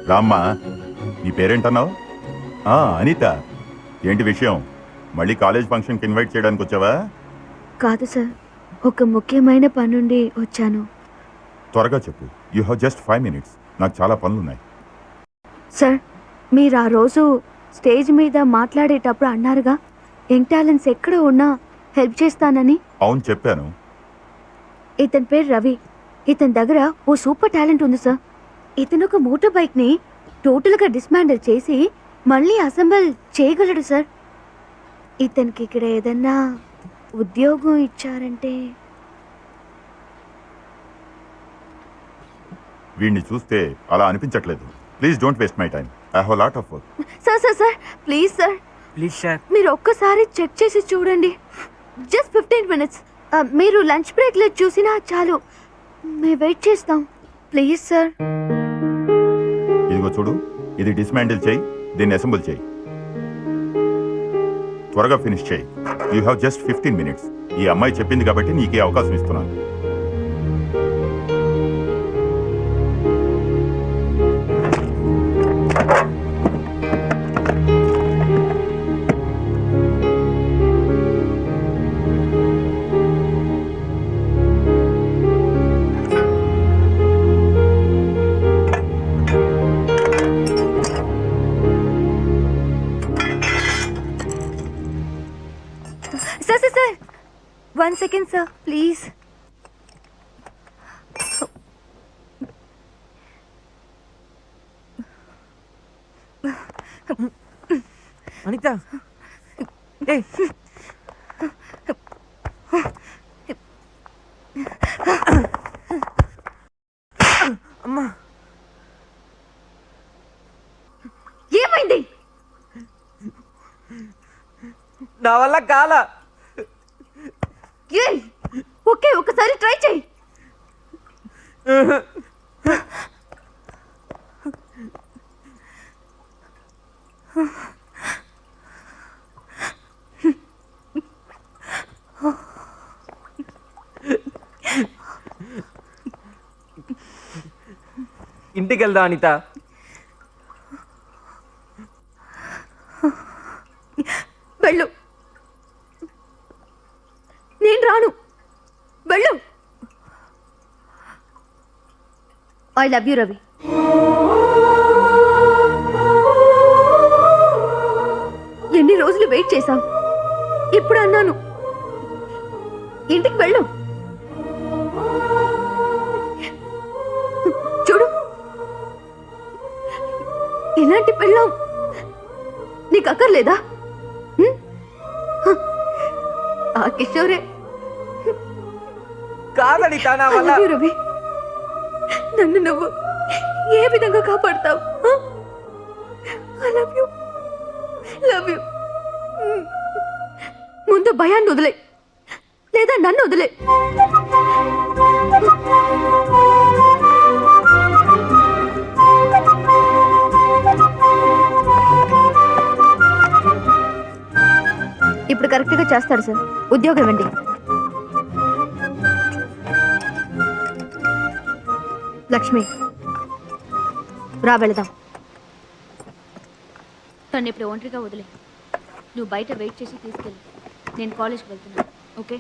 రామ్మా, నీ పేరేంటన్నావు? అనిత. ఏంటి విషయం? మళ్ళీ కాలేజ్ ఫంక్షన్కి ఇన్వైట్ చేయడానికి వచ్చావా? కాదు సార్, ఒక ముఖ్యమైన పనుండి వచ్చాను. త్వరగా చెప్పు. You have just 5 minutes. నాకు చాలా పనులున్నాయి. సార్, మీరు ఆ రోజు స్టేజ్ మీద మాట్లాడేటప్పుడు అన్నారుగా, యంగ్ టాలెంట్స్ ఎక్కడ ఉన్నా హెల్ప్ చేస్తానని. అవును, చెప్పాను. ఇతని పేరు రవి. ఇతని దగ్గర ఓ సూపర్ టాలెంట్ ఉంది సార్. ఇతను ఒక మోటార్ బైక్ని టోటల్గా డిస్మాండిల్ చేసి మళ్ళీ అసెంబుల్ చేయగలడు సార్. ఇతనికి ఇక్కడ ఏదన్నా ఉద్యోగం ఇచ్చారంటే. వీడిని చూస్తే అలా అనిపించట్లేదు. Please don't waste my time. I have lot of work. Sir sir sir please sir, please sir, మీరు ఒక్కసారి చెక్ చేసి చూడండి. Just 15 minutes. మీరు లంచ్ బ్రేక్లో చూసినా చాలు, మేము వెయిట్ చేస్తాం. Please sir. ఇదిగో చూడు, ఇది డిస్మాండిల్ చేయి, దీన్ని అసెంబుల్ చేయి. త్వరగా ఫినిష్ చేయి. You have just 15 minutes. ఈ అమ్మాయి చెప్పింది కాబట్టి నీకు ఈ అవకాశం ఇస్తున్నాను. Sir sir sir 1 second sir, please. Anita, ఏయ్ అమ్మా, ఏమైంది? నా వల్ల కాల. ఓకే, ఒకసారి ట్రై చేయి. ఇంటికి వెళ్దా అనిత? వెళ్ళు. నేను రాను. వెళ్ళు. I love you Ravi. ఎన్ని రోజులు వెయిట్ చేశాం, ఇప్పుడు అన్నాను. ఇంటికి వెళ్ళు. చూడు, ఇలాంటి పెళ్ళాం నీకు అక్కర్లేదా? ఆ కిషోరే. కాదనిత, నా వల్ల. రవి, నన్ను నువ్వు ఏ విధంగా కాపాడతావు? I love you, love you. ముందు భయాన్ని వదిలే, లేదా నన్ను వదిలే. ఇప్పుడు కరెక్ట్గా చేస్తాడు సార్. ఉద్యోగం ఇవ్వండి. లక్ష్మి, రా వెళదాం. తను ఇప్పుడు ఒంటరిగా వదిలే. నువ్వు బయట వెయిట్ చేసి తీసుకెళ్ళి, నేను కాలేజ్కి వెళ్తున్నాను. ఓకే?